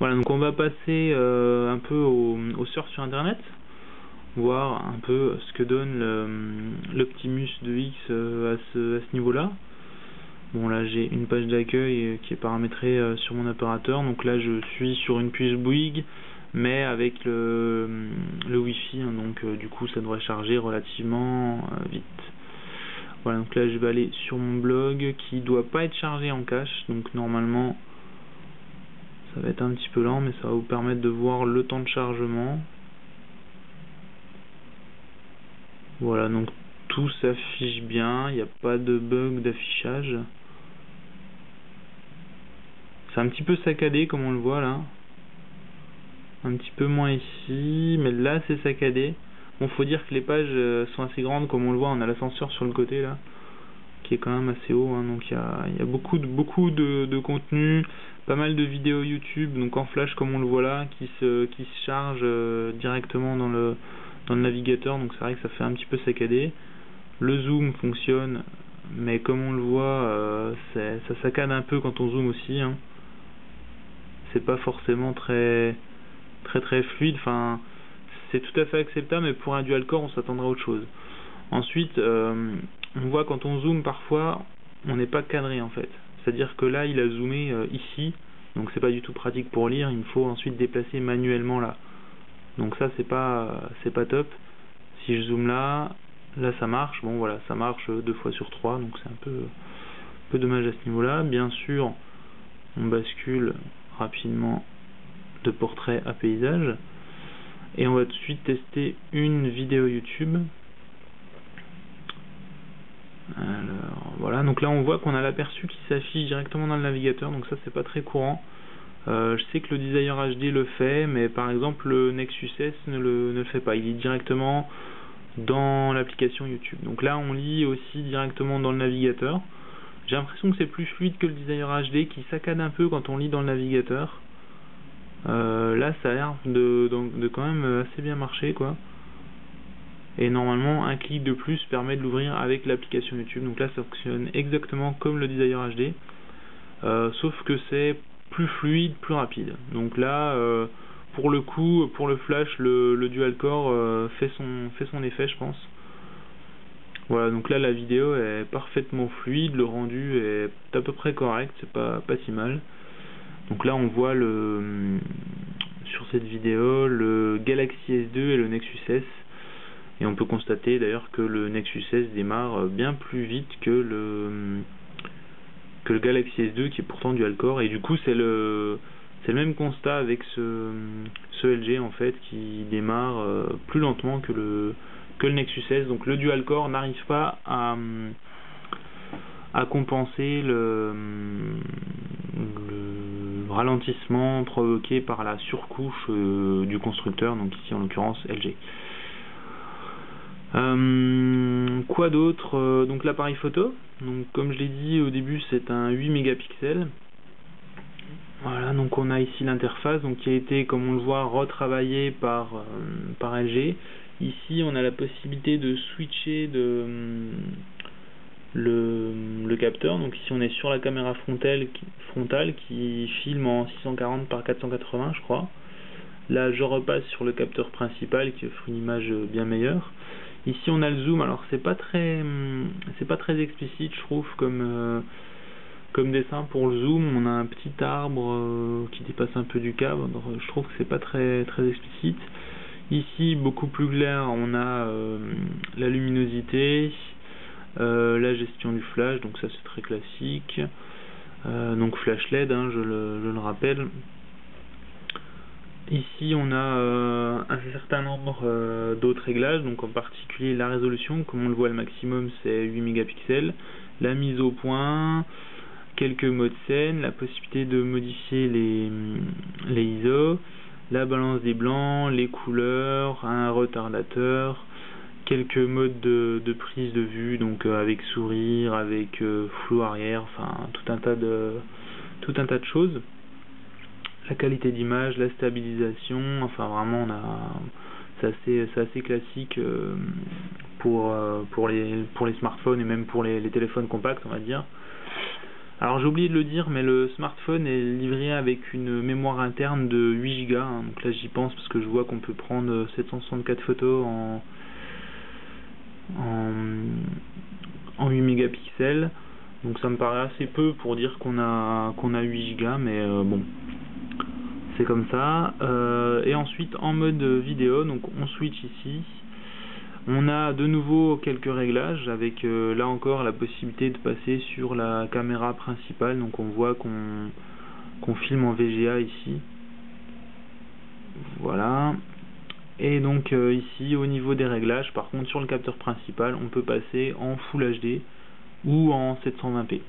Voilà, donc on va passer un peu au surf sur internet, voir un peu ce que donne l'Optimus 2X à ce niveau-là. Bon, là j'ai une page d'accueil qui est paramétrée sur mon opérateur, donc là je suis sur une puce Bouygues mais avec le Wi-Fi, hein, donc du coup ça devrait charger relativement vite. Voilà, donc là je vais aller sur mon blog qui doit pas être chargé en cache, donc normalement ça va être un petit peu lent, mais ça va vous permettre de voir le temps de chargement. Voilà, donc tout s'affiche bien, il n'y a pas de bug d'affichage. C'est un petit peu saccadé comme on le voit là. Un petit peu moins ici, mais là c'est saccadé. Bon, faut dire que les pages sont assez grandes, comme on le voit, on a l'ascenseur sur le côté là, qui est quand même assez haut, hein, donc il y a beaucoup de contenu, pas mal de vidéos YouTube, donc en flash comme on le voit là, qui se charge directement dans le navigateur, donc c'est vrai que ça fait un petit peu saccadé. Le zoom fonctionne, mais comme on le voit, ça saccade un peu quand on zoome aussi, hein. C'est pas forcément très fluide, enfin c'est tout à fait acceptable, mais pour un dual core on s'attendrait à autre chose. Ensuite on voit quand on zoome parfois on n'est pas cadré en fait, c'est à dire que là il a zoomé ici, donc c'est pas du tout pratique pour lire, il faut ensuite déplacer manuellement là, donc ça c'est pas top. Si je zoome là ça marche, bon voilà, ça marche 2 fois sur 3, donc c'est un peu dommage à ce niveau là. Bien sûr on bascule rapidement de portrait à paysage et on va tout de suite tester une vidéo YouTube. Alors voilà, donc là on voit qu'on a l'aperçu qui s'affiche directement dans le navigateur, donc ça c'est pas très courant. Je sais que le Desire HD le fait, mais par exemple le Nexus S ne le fait pas, il est directement dans l'application YouTube. Donc là on lit aussi directement dans le navigateur. J'ai l'impression que c'est plus fluide que le Desire HD qui saccade un peu quand on lit dans le navigateur. Là ça a l'air de quand même assez bien marcher quoi. Et normalement un clic de plus permet de l'ouvrir avec l'application YouTube, donc là ça fonctionne exactement comme le Desire HD, sauf que c'est plus fluide, plus rapide. Donc là pour le coup, pour le flash, le dual core fait son effet je pense. Voilà, donc là la vidéo est parfaitement fluide, le rendu est à peu près correct, c'est pas si mal. Donc là on voit sur cette vidéo le Galaxy S2 et le Nexus S, et on peut constater d'ailleurs que le Nexus S démarre bien plus vite que le Galaxy S2 qui est pourtant dual core, et du coup c'est le même constat avec ce LG en fait qui démarre plus lentement que le Nexus S. Donc le dual core n'arrive pas à compenser le ralentissement provoqué par la surcouche du constructeur, donc ici en l'occurrence LG. Quoi d'autre? Donc l'appareil photo, donc comme je l'ai dit au début c'est un 8 mégapixels. Voilà, donc on a ici l'interface donc qui a été, comme on le voit, retravaillée par LG. Ici on a la possibilité de switcher le capteur, donc ici on est sur la caméra frontale qui filme en 640 par 480 je crois. Là je repasse sur le capteur principal qui offre une image bien meilleure. Ici on a le zoom, alors c'est pas très explicite je trouve comme dessin pour le zoom. On a un petit arbre qui dépasse un peu du cadre, je trouve que c'est pas très explicite. Ici beaucoup plus clair, on a la luminosité, la gestion du flash, donc ça c'est très classique, donc flash LED, hein, je le rappelle. Ici on a un certain nombre d'autres réglages, donc en particulier la résolution, comme on le voit le maximum c'est 8 mégapixels, la mise au point, quelques modes scène, la possibilité de modifier les ISO, la balance des blancs, les couleurs, un retardateur, quelques modes de prise de vue, donc avec sourire, avec flou arrière, enfin tout un tas de choses. La qualité d'image, la stabilisation, enfin vraiment c'est assez classique pour les smartphones et même pour les téléphones compacts on va dire. Alors j'ai oublié de le dire, mais le smartphone est livré avec une mémoire interne de 8 Go, hein. Donc là j'y pense parce que je vois qu'on peut prendre 764 photos en 8 mégapixels. Donc ça me paraît assez peu pour dire qu'on a 8 Go, mais bon, c'est comme ça. Et ensuite en mode vidéo, donc on switch ici. On a de nouveau quelques réglages avec là encore la possibilité de passer sur la caméra principale. Donc on voit qu'on filme en VGA ici. Voilà. Et donc ici au niveau des réglages, par contre sur le capteur principal, on peut passer en Full HD ou en 720p.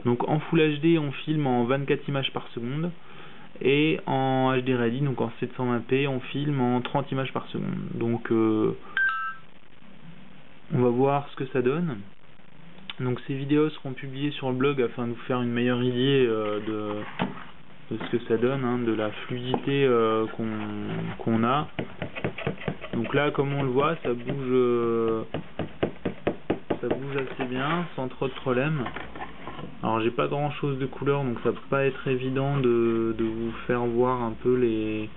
Donc en Full HD on filme en 24 images par seconde. Et en HD Ready, donc en 720p, on filme en 30 images par seconde. Donc on va voir ce que ça donne. Donc ces vidéos seront publiées sur le blog afin de vous faire une meilleure idée de ce que ça donne, hein, de la fluidité qu'on a. Donc là, comme on le voit, ça bouge assez bien, sans trop de problèmes. Alors j'ai pas grand chose de couleurs, donc ça peut pas être évident de vous faire voir un peu les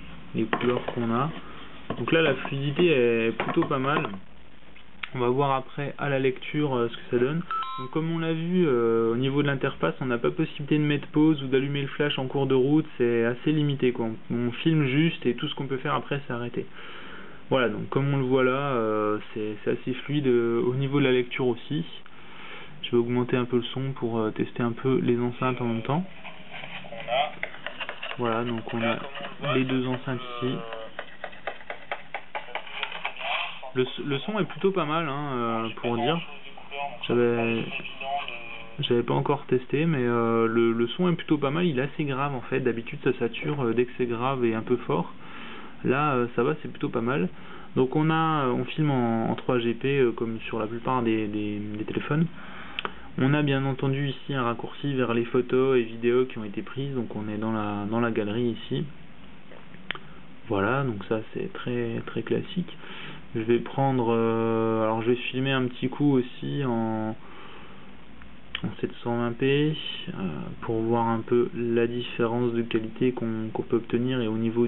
couleurs qu'on a. Donc là la fluidité est plutôt pas mal. On va voir après à la lecture ce que ça donne. Donc comme on l'a vu, au niveau de l'interface, on n'a pas possibilité de mettre pause ou d'allumer le flash en cours de route, c'est assez limité, quoi. On filme juste et tout ce qu'on peut faire après c'est arrêter. Voilà, donc comme on le voit là, c'est assez fluide au niveau de la lecture aussi. Je vais augmenter un peu le son pour tester un peu les enceintes en même temps. Voilà, donc on a les deux enceintes ici. Le son est plutôt pas mal, hein, pour dire. J'avais pas encore testé, mais le son est plutôt pas mal. Il est assez grave en fait. D'habitude ça sature dès que c'est grave et un peu fort. Là ça va, c'est plutôt pas mal. Donc on filme en 3GP comme sur la plupart des téléphones. On a bien entendu ici un raccourci vers les photos et vidéos qui ont été prises. Donc on est dans la galerie ici. Voilà, donc ça c'est très très classique. Je vais prendre, alors je vais filmer un petit coup aussi en 720p pour voir un peu la différence de qualité qu'on peut obtenir et au niveau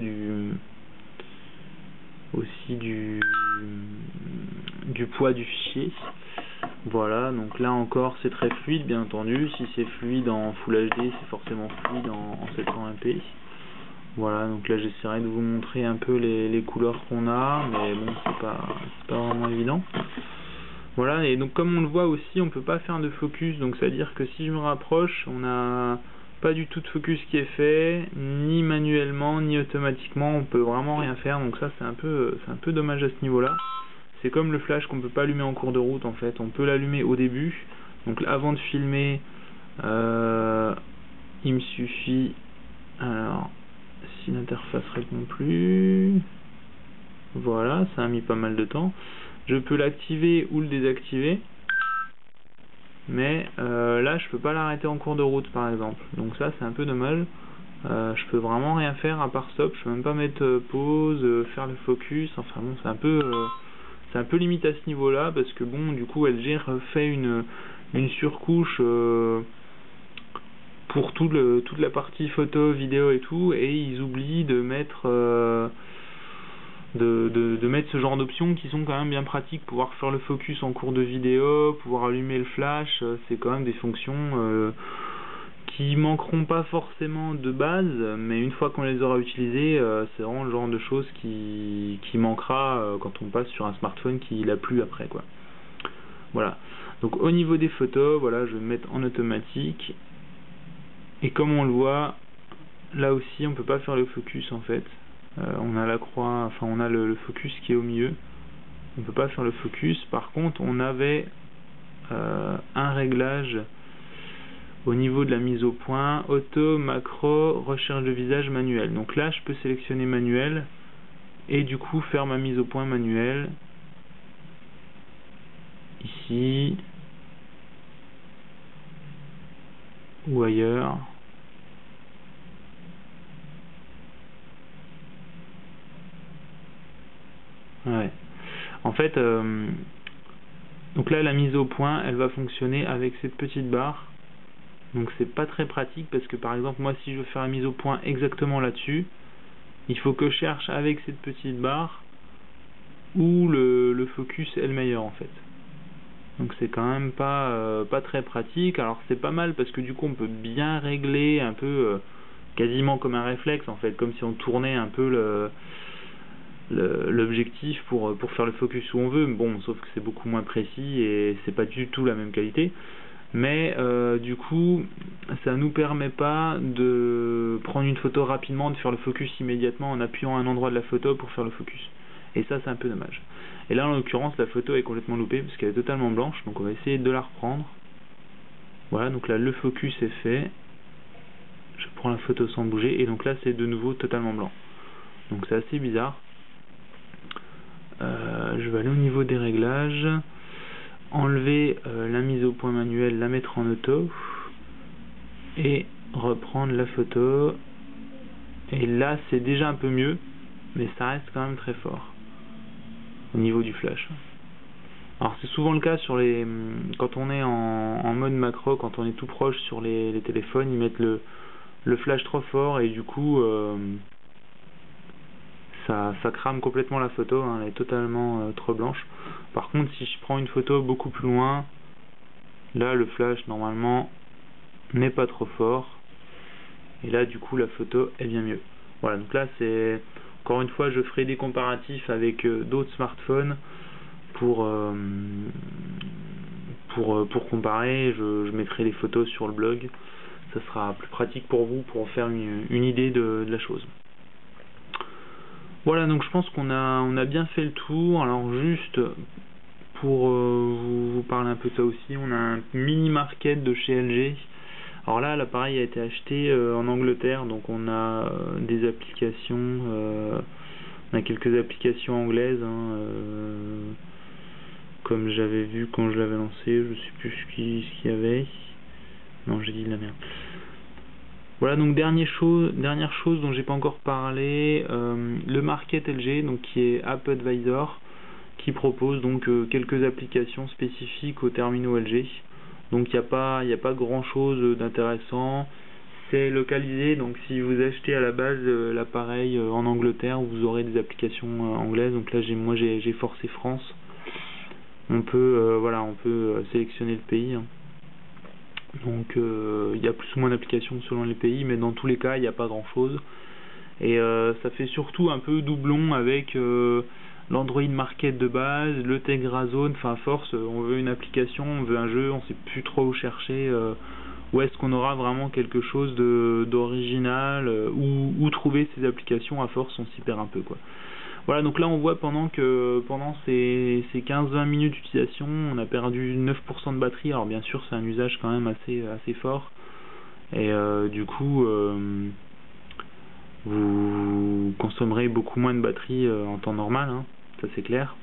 aussi du poids du fichier. Voilà, donc là encore c'est très fluide bien entendu. Si c'est fluide en Full HD, c'est forcément fluide en 720p. Voilà, donc là j'essaierai de vous montrer un peu les couleurs qu'on a, mais bon, c'est pas vraiment évident. Voilà, et donc comme on le voit aussi, on peut pas faire de focus, donc c'est à dire que si je me rapproche, on n'a pas du tout de focus qui est fait, ni manuellement, ni automatiquement, on peut vraiment rien faire, donc ça c'est un peu dommage à ce niveau-là. C'est comme le flash qu'on peut pas allumer en cours de route en fait, on peut l'allumer au début, donc avant de filmer, il me suffit, alors si l'interface répond plus, voilà, ça a mis pas mal de temps. Je peux l'activer ou le désactiver, mais là je peux pas l'arrêter en cours de route par exemple, donc ça c'est un peu dommage. Je peux vraiment rien faire à part stop, je peux même pas mettre pause, faire le focus, enfin bon c'est un peu limite à ce niveau là, parce que bon du coup LG refait une surcouche pour toute la partie photo, vidéo et tout, et ils oublient de mettre mettre ce genre d'options qui sont quand même bien pratiques. Pouvoir faire le focus en cours de vidéo, pouvoir allumer le flash, c'est quand même des fonctions qui manqueront pas forcément de base, mais une fois qu'on les aura utilisées, c'est vraiment le genre de choses qui manquera quand on passe sur un smartphone qui l'a plus après, quoi. Voilà, donc au niveau des photos, voilà, je vais me mettre en automatique, et comme on le voit là aussi on peut pas faire le focus en fait. On a la croix, enfin on a le focus qui est au milieu, on peut pas faire le focus. Par contre on avait un réglage au niveau de la mise au point, auto, macro, recherche de visage manuel. Donc là je peux sélectionner manuel et du coup faire ma mise au point manuelle ici ou ailleurs. Ouais. En fait, donc là la mise au point, elle va fonctionner avec cette petite barre. Donc c'est pas très pratique parce que par exemple moi si je veux faire la mise au point exactement là-dessus, il faut que je cherche avec cette petite barre où le focus est le meilleur en fait. Donc c'est quand même pas très pratique. Alors c'est pas mal parce que du coup on peut bien régler un peu quasiment comme un réflexe en fait, comme si on tournait un peu l'objectif pour faire le focus où on veut. Bon, sauf que c'est beaucoup moins précis et c'est pas du tout la même qualité. Mais du coup ça nous permet pas de prendre une photo rapidement, de faire le focus immédiatement en appuyant à un endroit de la photo pour faire le focus. Et ça c'est un peu dommage. Et là en l'occurrence la photo est complètement loupée parce qu'elle est totalement blanche, donc on va essayer de la reprendre. Voilà, donc là le focus est fait. Je prends la photo sans bouger et donc là c'est de nouveau totalement blanc. Donc c'est assez bizarre. Je vais aller au niveau des réglages, enlever la mise au point manuelle, la mettre en auto et reprendre la photo. Et là c'est déjà un peu mieux, mais ça reste quand même très fort au niveau du flash. Alors c'est souvent le cas sur quand on est en mode macro, quand on est tout proche sur les téléphones, ils mettent le flash trop fort et du coup ça crame complètement la photo, hein, elle est totalement trop blanche. Par contre si je prends une photo beaucoup plus loin, là le flash normalement n'est pas trop fort et là du coup la photo est bien mieux. Voilà, donc là c'est encore une fois je ferai des comparatifs avec d'autres smartphones pour comparer. Je mettrai les photos sur le blog, ça sera plus pratique pour vous pour faire une idée de la chose. Voilà, donc je pense qu'on a bien fait le tour. Alors juste pour vous parler un peu de ça aussi, on a un mini market de chez LG. Alors là l'appareil a été acheté en Angleterre, donc on a des applications, on a quelques applications anglaises, hein, comme j'avais vu quand je l'avais lancé, je sais plus ce qu'il y avait. Non, j'ai dit de la merde. Voilà, donc dernière chose dont j'ai pas encore parlé, le market LG, donc qui est App Advisor, qui propose donc quelques applications spécifiques aux terminaux LG. Donc il n'y a pas grand chose d'intéressant. C'est localisé, donc si vous achetez à la base l'appareil en Angleterre, vous aurez des applications anglaises. Donc là moi j'ai forcé France. On peut sélectionner le pays, hein. Donc il y a plus ou moins d'applications selon les pays, mais dans tous les cas il n'y a pas grand chose. Et ça fait surtout un peu doublon avec l'Android Market de base, le Tegra Zone. Enfin à force on veut une application, on veut un jeu, on sait plus trop où chercher, où est-ce qu'on aura vraiment quelque chose d'original, où trouver ces applications. À force on s'y perd un peu quoi. Voilà, donc là on voit pendant ces 15-20 minutes d'utilisation, on a perdu 9% de batterie. Alors bien sûr c'est un usage quand même assez fort. Et du coup vous consommerez beaucoup moins de batterie en temps normal, hein, ça c'est clair.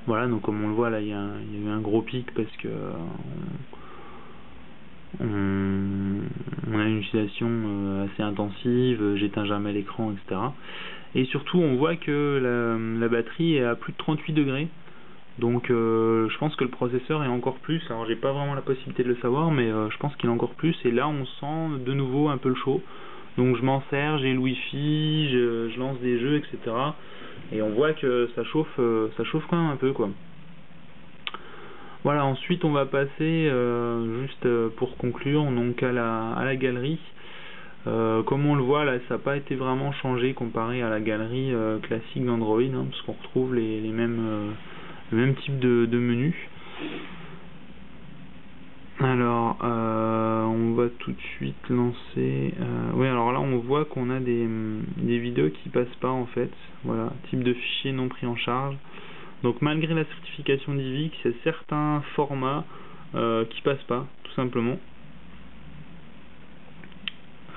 Voilà, donc comme on le voit là il y a eu un gros pic parce que on a une utilisation assez intensive, j'éteins jamais l'écran, etc. Et surtout on voit que la batterie est à plus de 38 degrés. Donc je pense que le processeur est encore plus. Alors j'ai pas vraiment la possibilité de le savoir, mais je pense qu'il est encore plus. Et là on sent de nouveau un peu le chaud. Donc je m'en sers, j'ai le wifi, je lance des jeux, etc. Et on voit que ça chauffe quand même un peu quoi. Voilà, ensuite on va passer juste pour conclure donc à la galerie. Comme on le voit là, ça n'a pas été vraiment changé comparé à la galerie classique d'Android, hein, parce qu'on retrouve le même type de menu. Alors on va tout de suite lancer oui, alors là on voit qu'on a des vidéos qui passent pas en fait. Voilà, type de fichier non pris en charge. Donc malgré la certification DivX, il y a certains formats qui passent pas, tout simplement.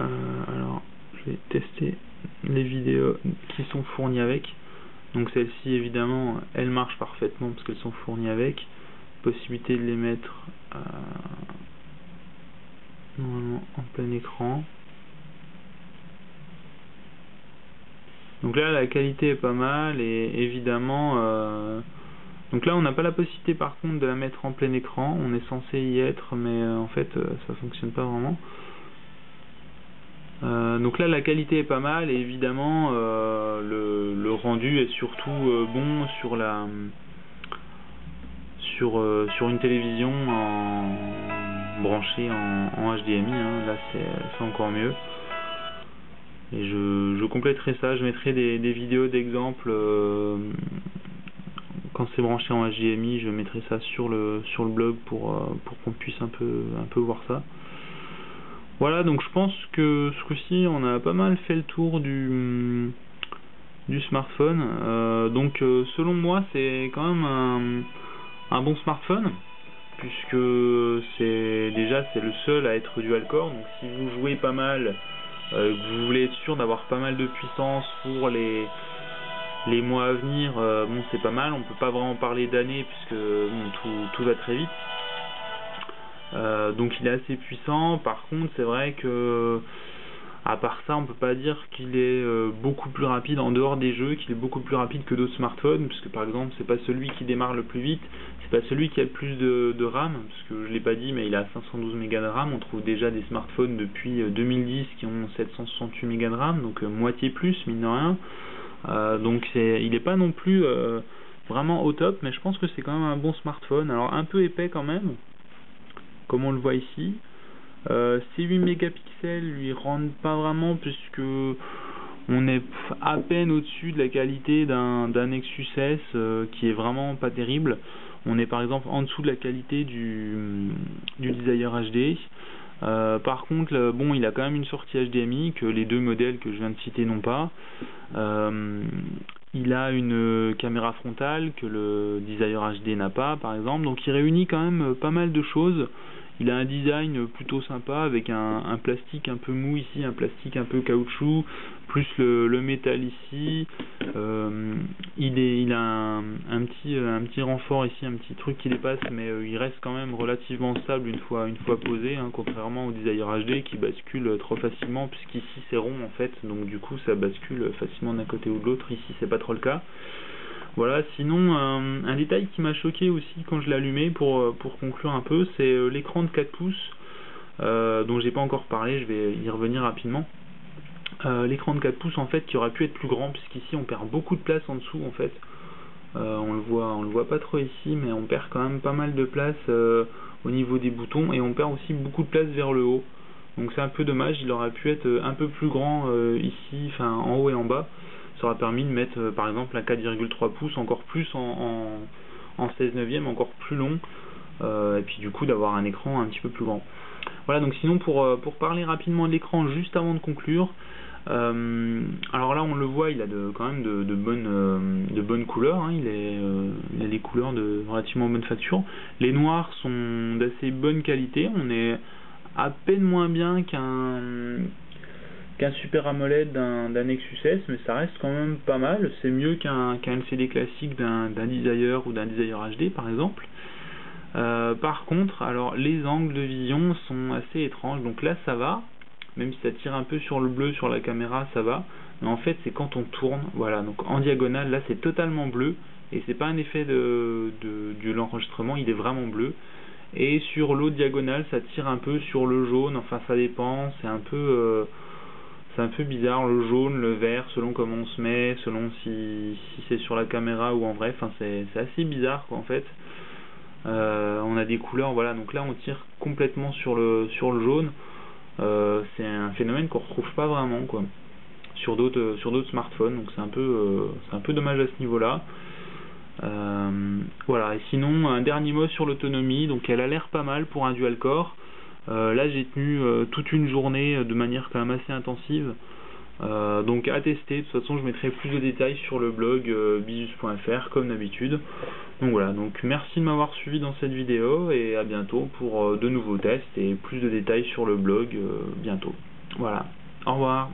Alors je vais tester les vidéos qui sont fournies avec. Donc celles-ci évidemment elles marchent parfaitement parce qu'elles sont fournies avec. Possibilité de les mettre normalement en plein écran. Donc là la qualité est pas mal et évidemment Donc là on n'a pas la possibilité par contre de la mettre en plein écran, on est censé y être mais en fait ça fonctionne pas vraiment. Donc là la qualité est pas mal et évidemment le rendu est surtout bon sur sur une télévision branchée en HDMI, hein. Là c'est encore mieux. Et je compléterai ça, je mettrai des vidéos d'exemple quand c'est branché en HDMI, je mettrai ça sur le blog pour qu'on puisse un peu voir ça. Voilà, donc je pense que ce coup-ci on a pas mal fait le tour du smartphone. Donc selon moi c'est quand même un bon smartphone, puisque c'est le seul à être dual-core. Donc si vous jouez pas mal, que vous voulez être sûr d'avoir pas mal de puissance pour les mois à venir, bon c'est pas mal. On peut pas vraiment parler d'années puisque bon, tout va très vite. Donc il est assez puissant. Par contre c'est vrai que à part ça on peut pas dire qu'il est beaucoup plus rapide en dehors des jeux, qu'il est beaucoup plus rapide que d'autres smartphones, puisque par exemple c'est pas celui qui démarre le plus vite, c'est pas celui qui a le plus de RAM, parce que je l'ai pas dit mais il a 512 mégas de RAM. On trouve déjà des smartphones depuis 2010 qui ont 768 mégas de RAM, donc moitié plus mine de rien. Donc il est pas non plus vraiment au top, mais je pense que c'est quand même un bon smartphone. Alors un peu épais quand même, comme on le voit ici. Ces 8 mégapixels lui rendent pas vraiment, puisque on est à peine au-dessus de la qualité d'un Nexus S qui est vraiment pas terrible. On est par exemple en dessous de la qualité du Desire HD. Par contre bon, il a quand même une sortie HDMI que les deux modèles que je viens de citer n'ont pas. Il a une caméra frontale que le Desire HD n'a pas par exemple, donc il réunit quand même pas mal de choses. Il a un design plutôt sympa avec un plastique un peu mou ici, un plastique un peu caoutchouc, plus le métal ici. Il a un petit renfort ici, un petit truc qui dépasse, mais il reste quand même relativement stable une fois posé, hein, contrairement au Desire HD qui bascule trop facilement, puisqu'ici c'est rond en fait, donc du coup ça bascule facilement d'un côté ou de l'autre. Ici c'est pas trop le cas. Voilà, sinon un détail qui m'a choqué aussi quand je l'ai allumé pour conclure un peu, c'est l'écran de 4 pouces dont j'ai pas encore parlé, je vais y revenir rapidement. L'écran de 4 pouces en fait qui aurait pu être plus grand, puisqu'ici on perd beaucoup de place en dessous en fait. On le voit pas trop ici, mais on perd quand même pas mal de place au niveau des boutons, et on perd aussi beaucoup de place vers le haut. Donc c'est un peu dommage, il aurait pu être un peu plus grand ici, enfin en haut et en bas. Ça aurait permis de mettre par exemple un 4,3 pouces encore plus en 16 neuvième, encore plus long, et puis du coup d'avoir un écran un petit peu plus grand. Voilà, donc sinon pour parler rapidement de l'écran juste avant de conclure, alors là on le voit, il a quand même de bonnes couleurs, hein. Il a des couleurs de relativement bonne facture. Les noirs sont d'assez bonne qualité, on est à peine moins bien qu'un Super AMOLED d'un Nexus S, mais ça reste quand même pas mal. C'est mieux qu'un LCD classique d'un Desire ou d'un Desire HD par exemple. Par contre, alors les angles de vision sont assez étranges, donc là ça va, même si ça tire un peu sur le bleu sur la caméra, ça va, mais en fait c'est quand on tourne, voilà, donc en diagonale là c'est totalement bleu, et c'est pas un effet de l'enregistrement, il est vraiment bleu. Et sur l'autre diagonale ça tire un peu sur le jaune, enfin ça dépend, c'est un peu bizarre, le jaune, le vert, selon comment on se met, selon si c'est sur la caméra ou en vrai, enfin c'est assez bizarre quoi en fait. On a des couleurs, voilà, donc là on tire complètement sur le jaune. C'est un phénomène qu'on retrouve pas vraiment quoi sur d'autres smartphones, donc c'est un peu dommage à ce niveau là. Voilà, et sinon un dernier mot sur l'autonomie, donc elle a l'air pas mal pour un dual core. Là j'ai tenu toute une journée de manière quand même assez intensive, donc à tester. De toute façon je mettrai plus de détails sur le blog bisus.fr comme d'habitude. Donc voilà, donc merci de m'avoir suivi dans cette vidéo, et à bientôt pour de nouveaux tests et plus de détails sur le blog bientôt. Voilà, au revoir.